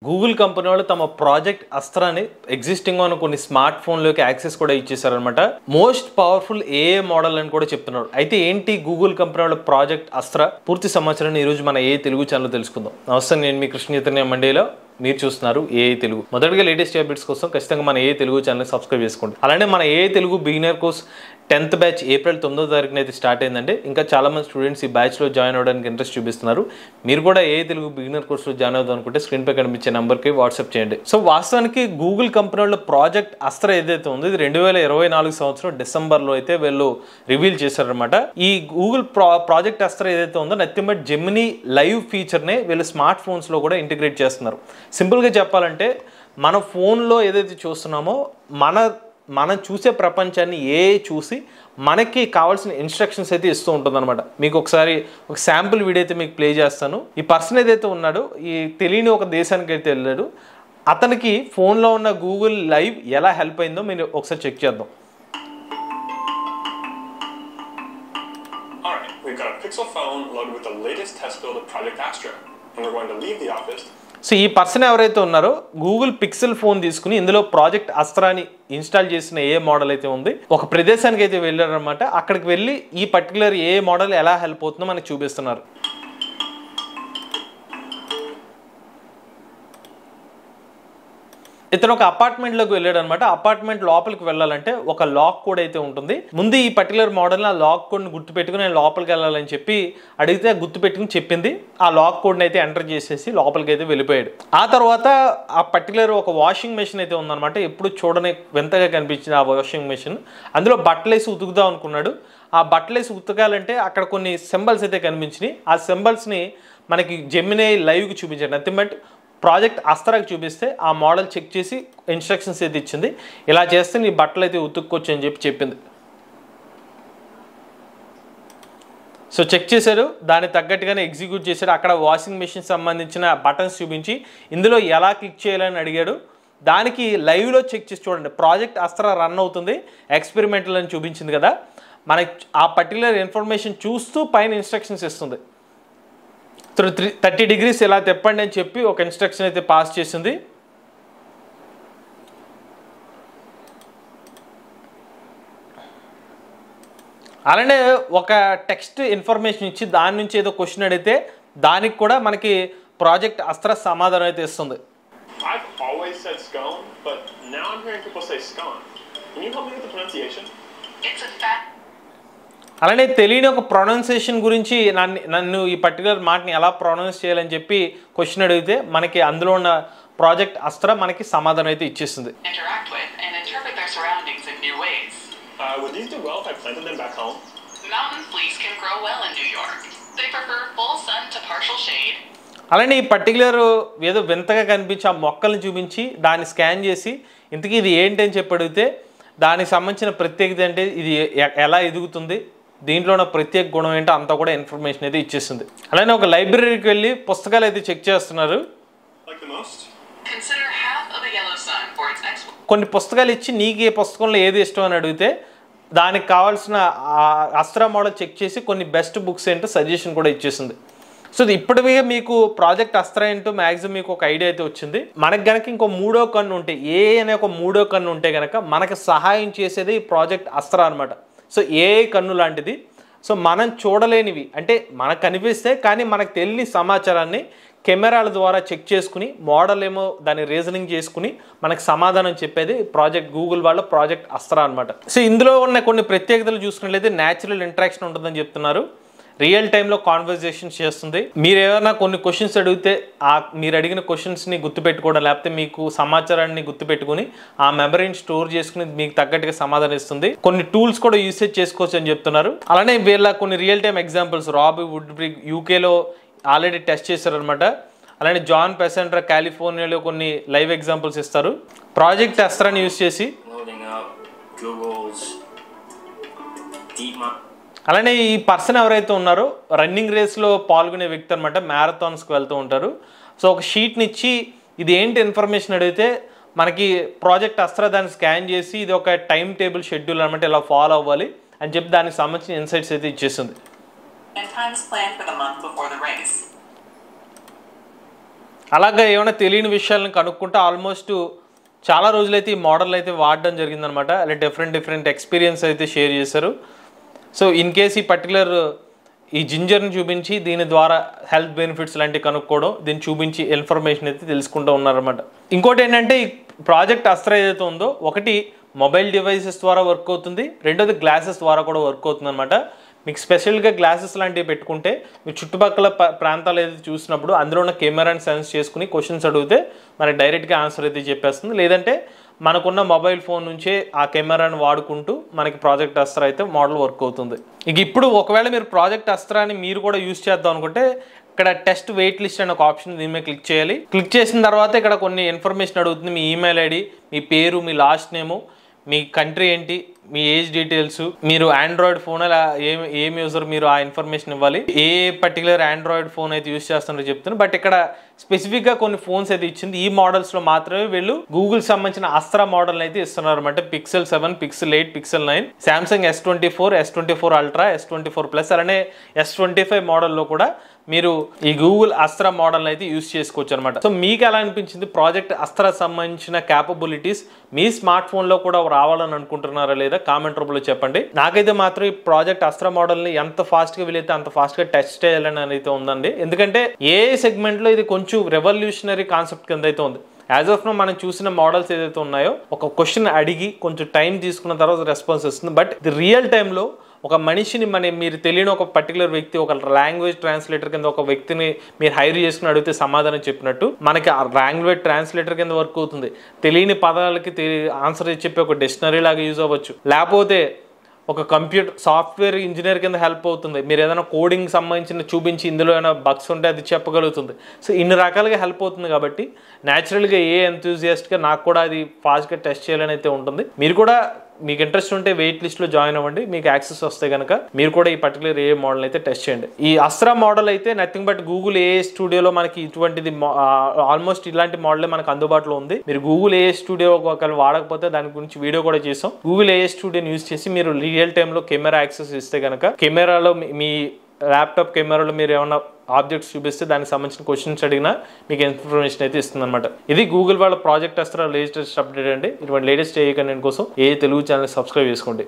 Google company వాళ్ళు తమ project అస్త్రాన్ని ఎగ్జిస్టింగ్ ఉన్న కొన్ని స్మార్ట్ ఫోన్లోకి యాక్సెస్ కూడా ఇచ్చేసారనమాట. మోస్ట్ పవర్ఫుల్ ఏఏ మోడల్ అని కూడా చెప్తున్నారు. అయితే ఏంటి గూగుల్ కంపెనీ వాళ్ళ ప్రాజెక్ట్ అస్త్ర పూర్తి సమాచారాన్ని ఈరోజు మన ఏ తెలుగు ఛానల్ తెలుసుకుందాం. నమస్తే, నేను మీ కృష్ణ చైతన్య మండేలో, మీరు చూస్తున్నారు ఏఐ తెలుగు. మొదటిగా లేటెస్ట్ అప్డేట్స్ కోసం ఖచ్చితంగా మన ఏఐ తెలుగు ఛానల్ సబ్స్క్రైబ్ చేసుకోండి. అలానే మన AI Telugu beginner course 10th batch April 9వ తారీఖున అయితే స్టార్ట్ అయిందండి. ఇంకా చాలా మంది స్టూడెంట్స్ ఈ బ్యాచ్లో జాయిన్ అవ్వడానికి ఇంట్రెస్ట్ చూపిస్తున్నారు. మీరు కూడా ఏఐ తెలుగు బిగినర్ కోర్సులో జాయిన్ అవుదాం అనుకుంటే స్క్రీన్ పై కనిపించే నెంబర్కి వాట్సాప్ చేయండి. సో వాస్తవానికి గూగుల్ కంపెనీ వాళ్ళ ప్రాజెక్ట్ అస్త్ర ఏదైతే ఉందో ఇది 2024 సంవత్సరం డిసెంబర్లో అయితే వీళ్ళు రివీల్ చేశారనమాట. ఈ గూగుల్ ప్రాజెక్ట్ అస్త్ర ఏదైతే ఉందో నథింగ్ బట్ జెమినీ లైవ్ ఫీచర్నే వీళ్ళు స్మార్ట్ ఫోన్స్లో కూడా ఇంటిగ్రేట్ చేస్తున్నారు. సింపుల్గా చెప్పాలంటే మన ఫోన్లో ఏదైతే చూస్తున్నామో మనం చూసే ప్రపంచాన్ని చూసి మనకి కావాల్సిన ఇన్స్ట్రక్షన్స్ అయితే ఇస్తూ ఉంటుంది అనమాట. మీకు ఒకసారి ఒక శాంపుల్ వీడియో అయితే మీకు ప్లే చేస్తాను. ఈ పర్సన్ ఏదైతే ఉన్నాడో ఈ తెలియని ఒక దేశానికి అయితే వెళ్ళాడు. అతనికి ఫోన్లో ఉన్న గూగుల్ లైవ్ ఎలా హెల్ప్ అయిందో మీరు ఒకసారి చెక్ చేద్దాం. సో ఈ పర్సన్ ఎవరైతే ఉన్నారో గూగుల్ పిక్సెల్ ఫోన్ తీసుకుని ఇందులో ప్రాజెక్ట్ అస్త్రాన్ని ఇన్స్టాల్ చేసిన ఏ మోడల్ అయితే ఉంది ఒక ప్రదేశానికి అయితే వెళ్ళారనమాట. అక్కడికి వెళ్ళి ఈ పర్టికులర్ ఏ మోడల్ ఎలా హెల్ప్ అవుతుందో మనకు చూపిస్తున్నారు. ఇతను ఒక అపార్ట్మెంట్లోకి వెళ్ళాడు అనమాట. అపార్ట్మెంట్ లోపలికి వెళ్ళాలంటే ఒక లాక్ కోడ్ అయితే ఉంటుంది. ముందు ఈ పర్టికులర్ మోడల్ని ఆ లాక్ కోడ్ని గుర్తుపెట్టుకుని నేను లోపలికి వెళ్ళాలని చెప్పి అడిగితే గుర్తుపెట్టుకుని చెప్పింది. ఆ లాక్ కోడ్ని అయితే ఎంటర్ చేసేసి లోపలికి అయితే వెళ్ళిపోయాడు. ఆ తర్వాత ఆ పర్టికులర్ ఒక వాషింగ్ మెషిన్ అయితే ఉందన్నమాట. ఎప్పుడు చూడని వింతగా కనిపించింది ఆ వాషింగ్ మెషిన్. అందులో బట్టలేసి ఉతుకుదాం అనుకున్నాడు. ఆ బట్టలేసి ఉతకాలంటే అక్కడ కొన్ని సింబల్స్ అయితే కనిపించినాయి. ఆ సింబల్స్ని మనకి జెమినీ లైవ్కి చూపించాడు. నథింగ్ బట్ ప్రాజెక్ట్ అస్త్రాకి చూపిస్తే ఆ మోడల్ చెక్ చేసి ఇన్స్ట్రక్షన్స్ అయితే ఇచ్చింది. ఇలా చేస్తే నీ బట్టలు అయితే ఉతుక్కోవచ్చు అని చెప్పి చెప్పింది. సో చెక్ చేశాడు, దానికి తగ్గట్టుగానే ఎగ్జిక్యూట్ చేశాడు. అక్కడ వాషింగ్ మెషిన్ సంబంధించిన బటన్స్ చూపించి ఇందులో ఎలా క్లిక్ చేయాలని అడిగాడు. దానికి లైవ్లో చెక్ చేసి చూడండి, ప్రాజెక్ట్ అస్త్ర రన్ అవుతుంది ఎక్స్పెరిమెంటల్ అని చూపించింది కదా. మనకి ఆ పర్టికులర్ ఇన్ఫర్మేషన్ చూస్తూ పైన ఇన్స్ట్రక్షన్స్ ఇస్తుంది. 30 degrees ఇలా తిప్పండి అని చెప్పి ఒక ఇన్స్ట్రక్షన్ అయితే పాస్ చేసింది. అలానే ఒక టెక్స్ట్ ఇన్ఫర్మేషన్ ఇచ్చి దాని నుంచి ఏదో క్వశ్చన్ అడిగితే దానికి కూడా మనకి ప్రాజెక్ట్ అస్త్ర సమాధానం అయితే ఇస్తుంది. అలానే తెలియని ఒక ప్రొనౌన్సియేషన్ గురించి నన్ను ఈ పర్టికులర్ మాటని ఎలా ప్రొనౌన్స్ చేయాలని చెప్పి క్వశ్చన్ అడిగితే మనకి అందులో ఉన్న ప్రాజెక్ట్ అస్త్ర మనకి సమాధానం అయితే ఇచ్చేస్తుంది. అలానే ఈ పర్టికులర్ ఏదో వింతగా కనిపించి ఆ మొక్కల్ని చూపించి దాన్ని స్కాన్ చేసి ఇంతకీ ఇది ఏంటి అని చెప్పి అడిగితే దానికి సంబంధించిన ప్రత్యేకత అంటే ఇది ఎలా ఎదుగుతుంది, దీంట్లో ఉన్న ప్రత్యేక గుణం ఏంటో అంతా కూడా ఇన్ఫర్మేషన్ అయితే ఇచ్చేస్తుంది. అలానే ఒక లైబ్రరీకి వెళ్ళి పుస్తకాలు అయితే చెక్ చేస్తున్నారు. కొన్ని పుస్తకాలు ఇచ్చి నీకు ఏ పుస్తకంలో ఏది ఇష్టం అని అడిగితే దానికి కావాల్సిన అస్త్ర మోడల్ చెక్ చేసి కొన్ని బెస్ట్ బుక్స్ ఏంటో సజెషన్ కూడా ఇచ్చేసింది. సో ఇప్పటివే మీకు ప్రాజెక్ట్ అస్త్ర ఏంటో మ్యాక్సిమం మీకు ఒక ఐడియా అయితే వచ్చింది. మనకు గనక ఇంకో మూడో కన్ను ఉంటే అనే ఒక మూడో కన్ను ఉంటే కనుక మనకు సహాయం చేసేది ఈ ప్రాజెక్ట్ అస్త్ర అనమాట. సో ఏఐ కన్ను లాంటిది. సో మనం చూడలేనివి అంటే మనకు కనిపిస్తే కానీ మనకు తెలియని సమాచారాన్ని కెమెరాల ద్వారా చెక్ చేసుకుని మోడల్ ఏమో దాన్ని రీజనింగ్ చేసుకుని మనకు సమాధానం చెప్పేది ప్రాజెక్ట్ గూగుల్ వాళ్ళ ప్రాజెక్ట్ అస్త్ర అనమాట. సో ఇందులో ఉన్న కొన్ని ప్రత్యేకతలు చూసుకున్నట్లయితే న్యాచురల్ ఇంటరాక్షన్ ఉంటుందని చెప్తున్నారు. రియల్ టైంలో కాన్వర్జేషన్స్ చేస్తుంది. మీరు ఏమైనా కొన్ని క్వశ్చన్స్ అడిగితే మీరు అడిగిన క్వశ్చన్స్ని గుర్తుపెట్టుకోవడం లేకపోతే మీకు సమాచారాన్ని గుర్తుపెట్టుకుని ఆ మెమరీని స్టోర్ చేసుకుని మీకు తగ్గట్టుగా సమాధానం ఇస్తుంది. కొన్ని టూల్స్ కూడా యూసేజ్ చేసుకోవచ్చు అని చెప్తున్నారు. అలానే వీళ్ళ కొన్ని రియల్ టైమ్ ఎగ్జాంపుల్స్ రాబీ వుడ్బ్రిగ్ యూకేలో ఆల్రెడీ టెస్ట్ చేశారనమాట. అలానే జాన్ పెసెంట్రా కాలిఫోర్నియాలో కొన్ని లైవ్ ఎగ్జాంపుల్స్ ఇస్తారు. ప్రాజెక్ట్ అస్త్రాన్ని యూజ్ చేసి అలానే ఈ పర్సన్ ఎవరైతే ఉన్నారో రన్నింగ్ రేస్లో పాల్గొనే వ్యక్తి అనమాట. మ్యారథాన్స్కి వెళ్తూ ఉంటారు. సో ఒక షీట్ని ఇచ్చి ఇది ఏంటి ఇన్ఫర్మేషన్ అడిగితే మనకి ప్రాజెక్ట్ అస్త్ర దాన్ని స్కాన్ చేసి ఇది ఒక టైం టేబుల్ షెడ్యూల్ అనమాట, ఇలా ఫాలో అవ్వాలి అని చెప్పి దానికి సంబంధించిన ఇన్సైట్స్ అయితే ఇచ్చేస్తుంది. అలాగే ఏమైనా తెలియని విషయాలను కనుక్కుంటే ఆల్మోస్ట్ చాలా రోజులైతే ఈ మోడల్ అయితే వాడడం జరిగిందనమాట. అలా డిఫరెంట్ ఎక్స్పీరియన్స్ అయితే షేర్ చేశారు. సో ఇన్ కేస్ ఈ పర్టికులర్ ఈ జింజర్ని చూపించి దీని ద్వారా హెల్త్ బెనిఫిట్స్ లాంటివి కనుక్కోవడం, దీన్ని చూపించి ఇన్ఫర్మేషన్ అయితే తెలుసుకుంటూ ఉన్నారన్నమాట. ఇంకోటి ఏంటంటే ఈ ప్రాజెక్ట్ అస్త్ర ఏదైతే ఉందో, ఒకటి మొబైల్ డివైసెస్ ద్వారా వర్క్ అవుతుంది, రెండోది గ్లాసెస్ ద్వారా కూడా వర్క్ అవుతుంది అనమాట. మీకు స్పెషల్గా గ్లాసెస్ లాంటివి పెట్టుకుంటే మీ చుట్టుపక్కల ప్రాంతాలు ఏదైతే చూసినప్పుడు అందులో ఉన్న కెమెరాని సెన్స్ చేసుకుని క్వశ్చన్స్ అడిగితే మనకి డైరెక్ట్గా ఆన్సర్ అయితే చెప్పేస్తుంది. లేదంటే మనకున్న మొబైల్ ఫోన్ నుంచే ఆ కెమెరాని వాడుకుంటూ మనకి ప్రాజెక్ట్ అస్త్ర అయితే మోడల్ వర్క్ అవుతుంది. ఇక ఇప్పుడు ఒకవేళ మీరు ప్రాజెక్ట్ అస్త్రాన్ని మీరు కూడా యూజ్ చేద్దాం అనుకుంటే ఇక్కడ టెస్ట్ వెయిట్ లిస్ట్ అనే ఒక ఆప్షన్ దీని మీద క్లిక్ చేయాలి. క్లిక్ చేసిన తర్వాత ఇక్కడ కొన్ని ఇన్ఫర్మేషన్ అడుగుతుంది. మీ ఈమెయిల్ ఐడి, మీ పేరు, మీ లాస్ట్ నేము, మీ కంట్రీ ఏంటి, మీ ఏజ్ డీటెయిల్స్, మీరు ఆండ్రాయిడ్ ఫోన్ అలా ఏం యూజర్ మీరు ఆ ఇన్ఫర్మేషన్ ఇవ్వాలి. ఏ పర్టికులర్ ఆండ్రాయిడ్ ఫోన్ అయితే యూజ్ చేస్తున్నారో చెప్తున్నారు. బట్ ఇక్కడ స్పెసిఫిక్గా కొన్ని ఫోన్స్ అయితే ఇచ్చింది. ఈ మోడల్స్లో మాత్రమే వీళ్ళు గూగుల్ సంబంధించిన అస్త్ర మోడల్ అయితే ఇస్తున్నారు అనమాట. Pixel 7, Pixel 8, Pixel 9, Samsung S24, S24 Ultra, S24 Plus అలానే S25 మోడల్లో కూడా మీరు ఈ గూగుల్ అస్త్ర మోడల్ అయితే యూజ్ చేసుకోవచ్చు అనమాట. సో మీకు ఎలా అనిపించింది ప్రాజెక్ట్ అస్త్ర సంబంధించిన క్యాపబిలిటీస్ మీ స్మార్ట్ ఫోన్ లో కూడా రావాలని అనుకుంటున్నారా లేదా కామెంట్ రూపంలో చెప్పండి. నాకైతే మాత్రం ఈ ప్రాజెక్ట్ అస్త్ర మోడల్ ని ఎంత ఫాస్ట్ గా వీలైతే అంత ఫాస్ట్ గా టెస్ట్ చేయాలని అయితే ఉందండి. ఎందుకంటే ఏ సెగ్మెంట్ లో ఇది కొంచెం రెవల్యూషనరీ కాన్సెప్ట్ కింద అయితే ఉంది. యాజ్ ఆఫ్ నో మనం చూసిన మోడల్స్ ఏదైతే ఉన్నాయో ఒక క్వశ్చన్ అడిగి కొంచెం టైం తీసుకున్న తర్వాత రెస్పాన్స్ వస్తుంది. బట్ ఇది రియల్ టైంలో ఒక మనిషిని మీరు తెలియని ఒక పర్టికులర్ వ్యక్తి ఒక లాంగ్వేజ్ ట్రాన్స్లేటర్ కింద ఒక వ్యక్తిని మీరు హైర్ చేసుకుని అడిగితే సమాధానం చెప్పినట్టు మనకి ఆ లాంగ్వేజ్ ట్రాన్స్లేటర్ కింద వర్క్ అవుతుంది. తెలియని పదాలకి ఆన్సర్ చెప్పి ఒక డిక్షనరీ లాగా యూజ్ అవ్వచ్చు, లేకపోతే ఒక కంప్యూటర్ సాఫ్ట్వేర్ ఇంజనీర్ కింద హెల్ప్ అవుతుంది. మీరు ఏదైనా కోడింగ్ సంబంధించిన చూపించి ఇందులో ఏమైనా బగ్స్ ఉంటే అది చెప్పగలుగుతుంది. సో ఇన్ని రకాలుగా హెల్ప్ అవుతుంది. కాబట్టి న్యాచురల్గా ఏ ఎంతూజియాస్ట్గా నాకు కూడా అది ఫాస్ట్గా టెస్ట్ చేయాలని అయితే ఉంటుంది. మీరు కూడా మీకు ఇంట్రెస్ట్ ఉంటే వెయిట్ లిస్ట్లో జాయిన్ అవ్వండి. మీకు యాక్సెస్ వస్తే కనుక మీరు కూడా ఈ పర్టికులర్ ఏ మోడల్ అయితే టెస్ట్ చేయండి. ఈ అస్త్ర మోడల్ అయితే నథింగ్ బట్ గూగుల్ ఏ స్టూడియోలో మనకి ఇటువంటిది ఆల్మోస్ట్ ఇలాంటి మోడలే మనకు అందుబాటులో ఉంది. మీరు గూగుల్ ఏ స్టూడియో ఒకవేళ వాడకపోతే దాని గురించి వీడియో కూడా చేసాం. గూగుల్ ఏ స్టూడియోని యూజ్ చేసి మీరు రియల్ టైంలో కెమెరా యాక్సెస్ ఇస్తే కనుక కెమెరాలో మీ ల్యాప్టాప్ కెమెరాలో మీరు ఏమన్నా ఆబ్జెక్ట్స్ చూపిస్తే దానికి సంబంధించిన క్వశ్చన్స్ అడిగినా మీకు ఇన్ఫర్మేషన్ అయితే ఇస్తుంది అనమాట. ఇది గూగుల్ వాళ్ళ ప్రాజెక్ట్ అస్త్ర లేటెస్ట్ అప్డేట్ అండి. ఇటువంటి లేటెస్ట్ ఏ కంటెంట్ కోసం ఏ తెలుగు ఛానల్ సబ్స్క్రైబ్ చేసుకోండి.